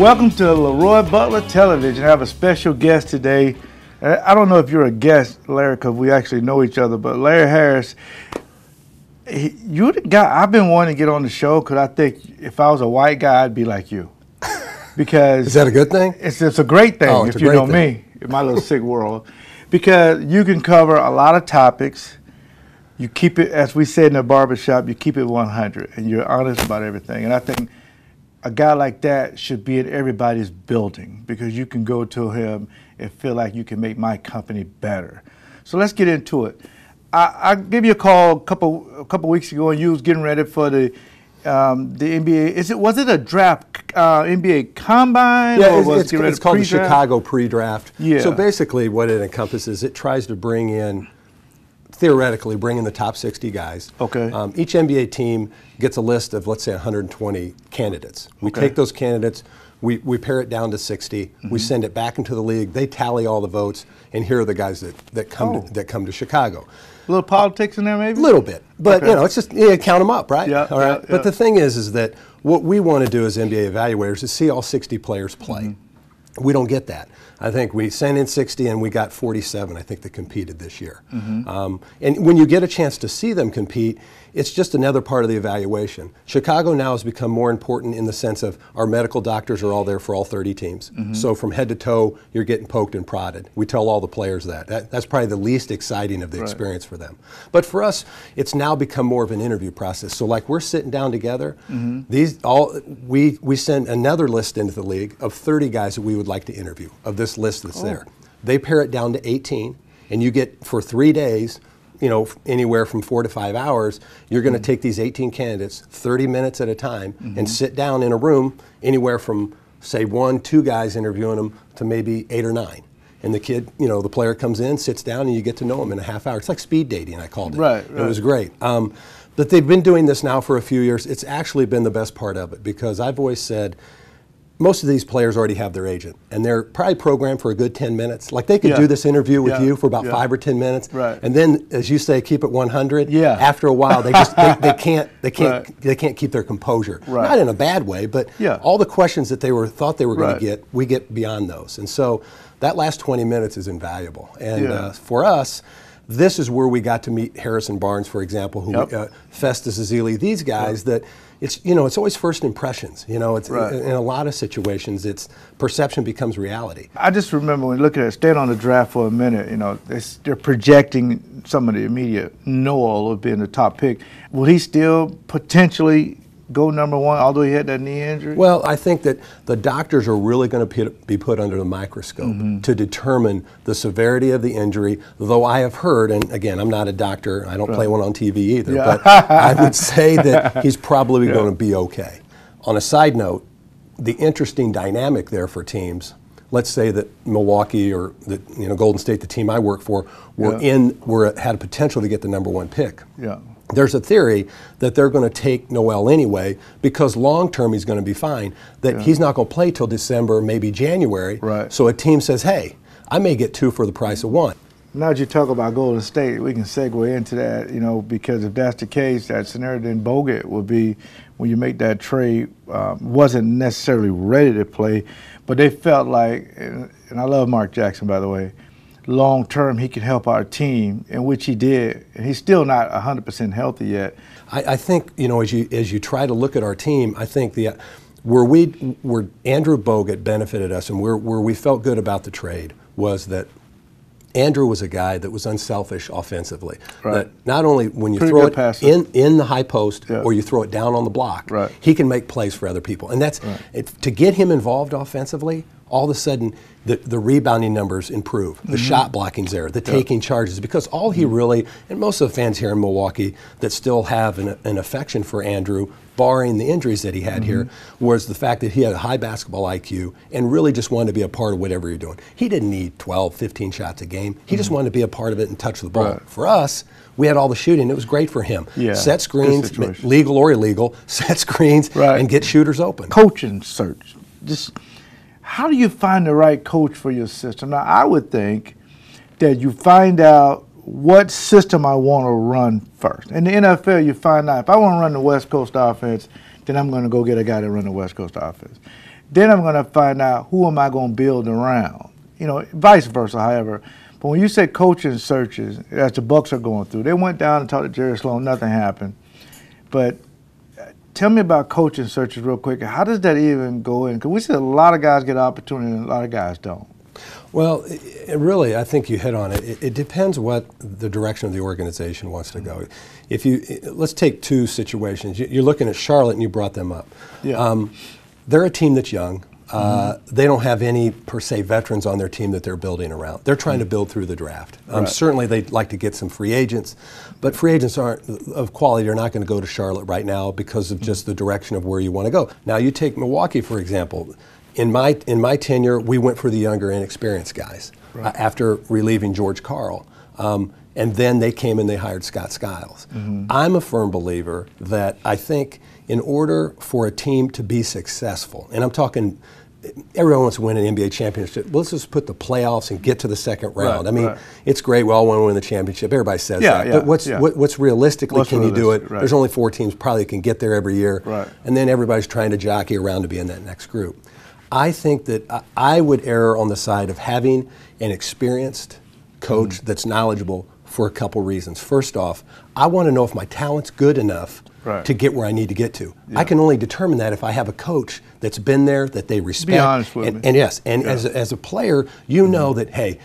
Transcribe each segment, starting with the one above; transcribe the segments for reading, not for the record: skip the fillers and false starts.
Welcome to LeRoy Butler Television. I have a special guest today. I don't know if you're a guest, Larry, because we actually know each other, but Larry Harris, you're the guy I've been wanting to get on the show because I think if I was a white guy, I'd be like you. Because is that a good thing? It's a great thing if you know me, in my little sick world. Because you can cover a lot of topics. You keep it, as we said in the barbershop, you keep it 100, and you're honest about everything. And I think a guy like that should be in everybody's building because you can go to him and feel like you can make my company better. So let's get into it. I gave you a call a couple weeks ago, and you was getting ready for the NBA. Was it a draft NBA combine? Yeah, or it's called the Chicago pre-draft. Yeah. So basically, what it encompasses, it tries to bring in, theoretically, bring in the top 60 guys. Okay. Each NBA team gets a list of, let's say, 120 candidates. We take those candidates, we pare it down to 60. We send it back into the league. They tally all the votes, and here are the guys that come to Chicago. A little politics in there, maybe? A little bit, but you know, it's just count them up, right? Yeah. All right. But the thing is that what we want to do as NBA evaluators is see all 60 players play. We don't get that. I think we sent in 60 and we got 47, I think, that competed this year. And when you get a chance to see them compete, it's just another part of the evaluation. Chicago now has become more important in the sense of our medical doctors are all there for all 30 teams. So from head to toe, you're getting poked and prodded. We tell all the players that's probably the least exciting of the experience for them. But for us, it's now become more of an interview process. So like we're sitting down together, we send another list into the league of 30 guys that we would like to interview of this list that's there. They pare it down to 18, and you get, for 3 days, you know, anywhere from 4 to 5 hours, you're going to take these 18 candidates 30 minutes at a time and sit down in a room anywhere from, say, 1, 2 guys interviewing them to maybe 8 or 9. And the kid, you know, the player comes in, sits down, and you get to know him in a half hour. It's like speed dating, I called it. Right. It was great. But they've been doing this now for a few years. It's actually been the best part of it because I've always said, most of these players already have their agent, and they're probably programmed for a good 10 minutes. Like they could do this interview with you for about 5 or 10 minutes, and then, as you say, keep it 100. After a while, they just they can't keep their composure. Not in a bad way, but all the questions that they thought they were going to get, we get beyond those, and so that last 20 minutes is invaluable. And for us, this is where we got to meet Harrison Barnes, for example, who Festus Ezeli, these guys that. It's always first impressions. You know, it's in a lot of situations, it's perception becomes reality. I just remember when looking at staying on the draft for a minute. You know, they're projecting some of the immediate Noel of being the top pick. Will he still potentially go number 1, although he had that knee injury? Well, I think that the doctors are really going to be put under the microscope to determine the severity of the injury, though I have heard, and again, I'm not a doctor, I don't play one on TV either, but I would say that he's probably going to be okay. On a side note, the interesting dynamic there for teams, let's say that Milwaukee or Golden State, the team I work for, had a potential to get the number 1 pick. There's a theory that they're going to take Noel anyway because long-term he's going to be fine, that he's not going to play till December, maybe January. So a team says, hey, I may get 2 for the price of 1. Now that you talk about Golden State, we can segue into that, because if that's the case, that scenario then Bogut would be, when you make that trade, wasn't necessarily ready to play, but they felt like, and I love Mark Jackson, by the way, long term he could help our team, in which he did, and he's still not 100% healthy yet. I think as you try to look at our team, I think where Andrew Bogut benefited us and where we felt good about the trade was that Andrew was a guy that was unselfish offensively. That not only when you throw it in the high post or you throw it down on the block, he can make plays for other people, and that's to get him involved offensively. All of a sudden, the rebounding numbers improve. The shot blocking's there, the taking charges, because all he really, and most of the fans here in Milwaukee that still have an affection for Andrew, barring the injuries that he had here, was the fact that he had a high basketball IQ and really just wanted to be a part of whatever you're doing. He didn't need 12, 15 shots a game. He just wanted to be a part of it and touch the ball. For us, we had all the shooting. It was great for him. Set screens, legal or illegal, set screens, and get shooters open. Coaching search. Just how do you find the right coach for your system? Now, I would think that you find out what system I want to run first. In the NFL, you find out if I want to run the West Coast offense, then I'm going to go get a guy to run the West Coast offense. Then I'm going to find out who am I going to build around. You know, vice versa, however. But when you say coaching searches, as the Bucks are going through, they went down and talked to Jerry Sloan, nothing happened. But tell me about coaching searches real quick. How does that even go in? Because we see a lot of guys get opportunity and a lot of guys don't. Well, really, I think you hit on it. It depends what the direction of the organization wants to go. If let's take two situations. You're looking at Charlotte, and you brought them up. Yeah. They're a team that's young. They don't have any, per se, veterans on their team that they're building around. They're trying to build through the draft. Right. Certainly, they'd like to get some free agents, but free agents aren't of quality. Are not going to go to Charlotte right now because of just the direction of where you want to go. Now, you take Milwaukee, for example. In my tenure, we went for the younger, inexperienced guys after relieving George Karl. And then they came and they hired Scott Skiles. I'm a firm believer that I think in order for a team to be successful, and I'm talking, everyone wants to win an NBA championship. Let's just put the playoffs and get to the second round. I mean, it's great. We all want to win the championship. Everybody says that. Yeah, but what's realistically, can you do it? There's only 4 teams probably can get there every year. And then everybody's trying to jockey around to be in that next group. I think that I would err on the side of having an experienced coach that's knowledgeable for a couple reasons. First off, I want to know if my talent's good enough to get where I need to get to. I can only determine that if I have a coach that's been there, that they respect. Be honest with me. And yes, and as a player, you know that, hey,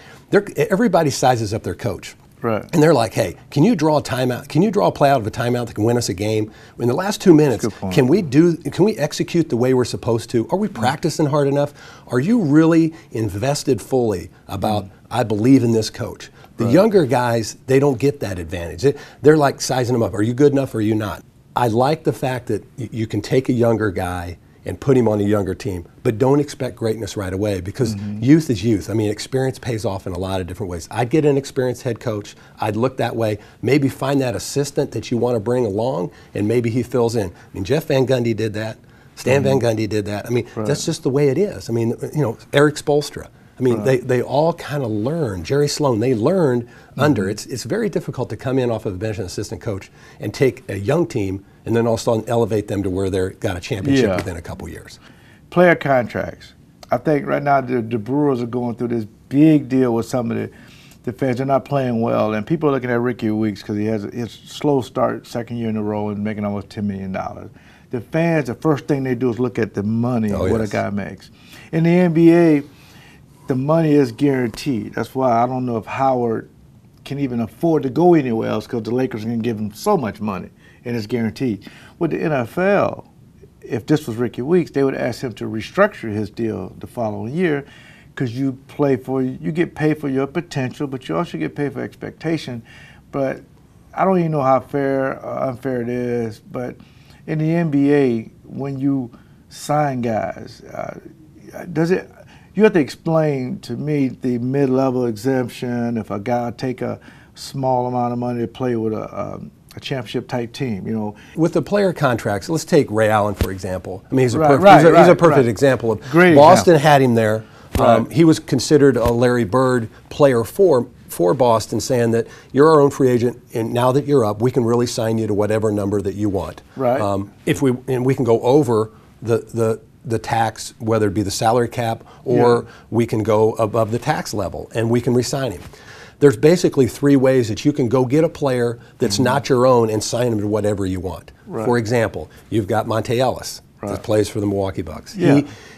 everybody sizes up their coach. And they're like, hey, can you draw a timeout? Can you draw a play out of a timeout that can win us a game? In the last 2 minutes, can we execute the way we're supposed to? Are we practicing hard enough? Are you really invested fully about, I believe in this coach? The younger guys, they don't get that advantage. They're like sizing them up. Are you good enough or are you not? I like the fact that you can take a younger guy and put him on a younger team, but don't expect greatness right away because youth is youth. I mean, experience pays off in a lot of different ways. I'd get an experienced head coach. I'd look that way. Maybe find that assistant that you want to bring along, and maybe he fills in. I mean, Jeff Van Gundy did that. Stan Van Gundy did that. I mean, that's just the way it is. I mean, you know, Eric Spoelstra. I mean, they all kind of learned. Jerry Sloan, they learned under. It's very difficult to come in off of the bench as an assistant coach and take a young team and then all of a sudden elevate them to where they've got a championship within a couple years. Player contracts. I think right now the Brewers are going through this big deal with some of the fans. They're not playing well, and people are looking at Ricky Weeks because he has his slow start, second year in a row, and making almost $10 million. The fans, the first thing they do is look at the money and what a guy makes. In the NBA, the money is guaranteed. That's why I don't know if Howard can even afford to go anywhere else because the Lakers can give him so much money, and it's guaranteed. With the NFL, if this was Ricky Weeks, they would ask him to restructure his deal the following year because you get paid for your potential, but you also get paid for expectation. But I don't even know how fair or unfair it is, but in the NBA, when you sign guys, you have to explain to me the mid-level exemption if a guy take a small amount of money to play with a championship type team, you know. With the player contracts, let's take Ray Allen, for example. I mean, he's a perfect example of Boston had him there. He was considered a Larry Bird player for Boston, saying that you're our own free agent, and now that you're up, we can really sign you to whatever number that you want. We can go over the tax, whether it be the salary cap or we can go above the tax level and we can re-sign him. There's basically 3 ways that you can go get a player that's not your own and sign him to whatever you want. For example, you've got Monte Ellis that plays for the Milwaukee Bucks.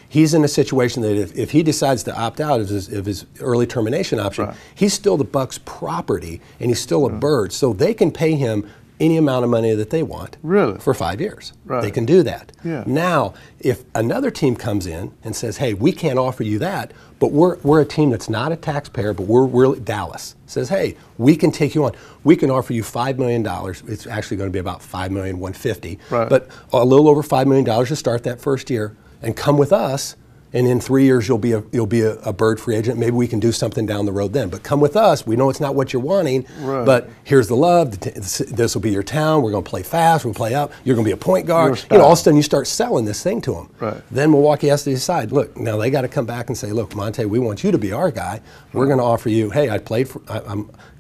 He's in a situation that if he decides to opt out of his early termination option, he's still the Bucks' property and he's still a Bird, so they can pay him any amount of money that they want for 5 years. They can do that. Now, if another team comes in and says, hey, we can't offer you that, but we're a team that's not a taxpayer, but we're really, Dallas says, hey, we can take you on. We can offer you $5 million. It's actually going to be about $5,150,000, but a little over $5 million to start that first year, and come with us. And in 3 years, you'll be a Bird free agent. Maybe we can do something down the road then. But come with us. We know it's not what you're wanting, but here's the love. This will be your town. We're going to play fast. We'll play up. You're going to be a point guard. You know, all of a sudden, you start selling this thing to them. Then Milwaukee has to decide. Look, now they got to come back and say, look, Monte, we want you to be our guy. We're going to offer you. Hey,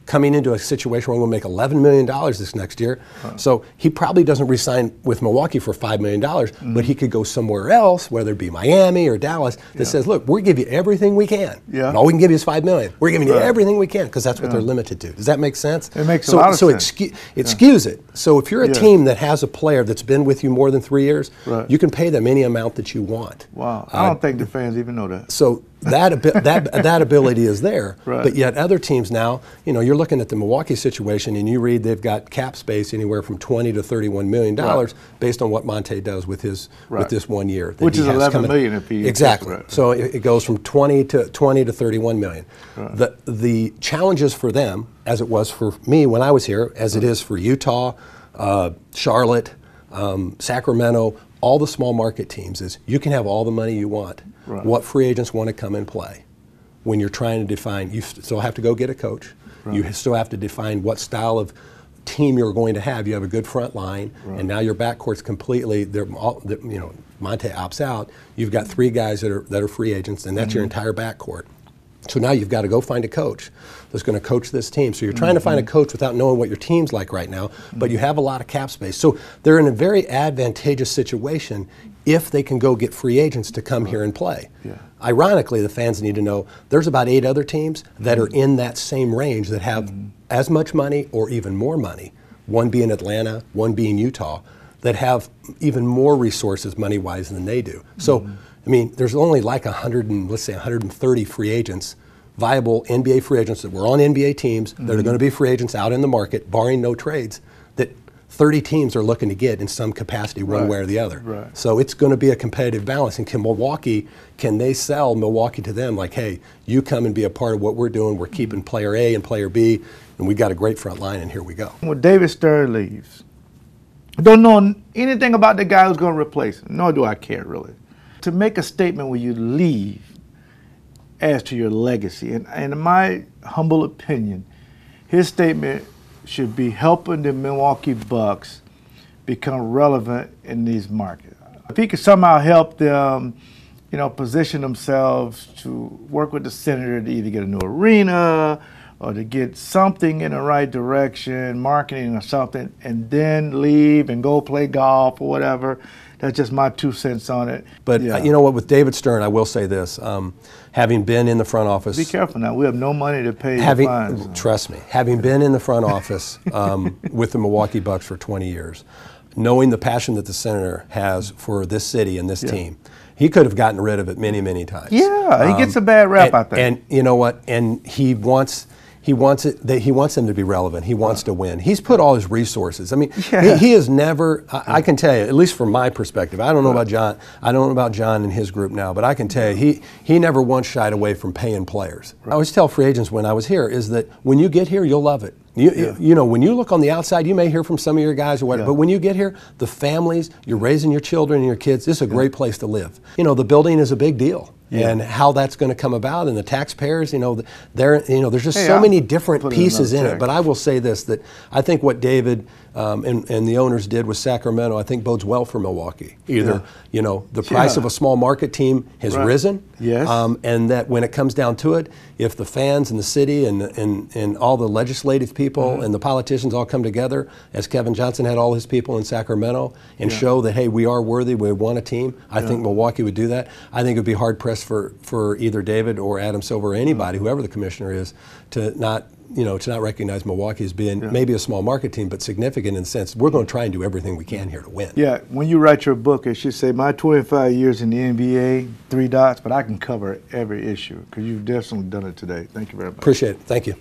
coming into a situation where we're going to make $11 million this next year. So he probably doesn't re-sign with Milwaukee for $5 million, but he could go somewhere else, whether it be Miami or Dallas, that says, look, we'll give you everything we can. And all we can give you is $5 million. We're giving you everything we can, because that's what they're limited to. Does that make sense? It makes a lot of sense. So it skews it. So if you're a team that has a player that's been with you more than 3 years, you can pay them any amount that you want. Wow. I don't think the fans even know that. So that ability is there, but yet other teams now, you're looking at the Milwaukee situation, and you read they've got cap space anywhere from $20 to $31 million based on what Monte does with his with this 1 year, which is $11 million if he exactly. So it goes from 20 to 31 million. The challenges for them, as it was for me when I was here, as it is for Utah, Charlotte, Sacramento, all the small market teams, is you can have all the money you want. What free agents want to come and play? When you're trying to define, you still have to go get a coach. You still have to define what style of team you're going to have. You have a good front line, and now your backcourt's completely. Monte opts out. You've got 3 guys that are free agents, and that's your entire backcourt. So now you've got to go find a coach that's going to coach this team. So you're trying to find a coach without knowing what your team's like right now, but you have a lot of cap space. So they're in a very advantageous situation if they can go get free agents to come here and play. Ironically, the fans need to know there's about 8 other teams that are in that same range that have as much money or even more money, one being Atlanta, one being Utah, that have even more resources money-wise than they do. So, I mean, there's only like 130 free agents, viable NBA free agents that were on NBA teams that are going to be free agents out in the market, barring no trades, that 30 teams are looking to get in some capacity one way or the other. So it's going to be a competitive balance. And can they sell Milwaukee to them like, hey, you come and be a part of what we're doing. We're keeping player A and player B, and we got a great front line, and here we go. When David Stern leaves, I don't know anything about the guy who's going to replace him, nor do I care really. To make a statement when you leave as to your legacy, and in my humble opinion, his statement should be helping the Milwaukee Bucks become relevant in these markets. If he could somehow help them, position themselves to work with the Senator to either get a new arena or to get something in the right direction, marketing or something, and then leave and go play golf or whatever. That's just my 2 cents on it. But you know what, with David Stern, I will say this. Having been in the front office. Be careful now. We have no money to pay fines. Trust me. Having been in the front office with the Milwaukee Bucks for 20 years, knowing the passion that the Senator has for this city and this team, he could have gotten rid of it many, many times. Yeah, he gets a bad rap out there. And you know what? And he wants them to be relevant. He wants to win. He's put all his resources. I mean, he has never. I can tell you, at least from my perspective, I don't know about John. I don't know about John and his group now, but I can tell you, he never once shied away from paying players. I always tell free agents when I was here is that when you get here, you'll love it. You know, when you look on the outside, you may hear from some of your guys or whatever, but when you get here, the families, you're raising your children and your kids, this is a great place to live. The building is a big deal. And how that's going to come about, and the taxpayers, there's just so many different pieces in it. But I will say this, that I think what David and the owners did with Sacramento, I think bodes well for Milwaukee. Either, the price of a small market team has risen, and that when it comes down to it, if the fans and the city and all the legislative people and the politicians all come together, as Kevin Johnson had all his people in Sacramento, and show that, hey, we are worthy, we want a team, I think Milwaukee would do that. I think it would be hard-pressed for either David or Adam Silver or anybody, whoever the commissioner is, to not recognize Milwaukee as being maybe a small market team, but significant in the sense we're going to try and do everything we can here to win. Yeah, when you write your book, it should say my 25 years in the NBA, 3 dots, but I can cover every issue because you've definitely done it today. Thank you very much. Appreciate it. Thank you.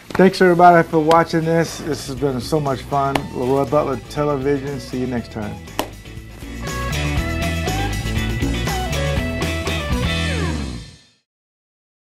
Thanks everybody for watching this. This has been so much fun. LeRoy Butler Television. See you next time.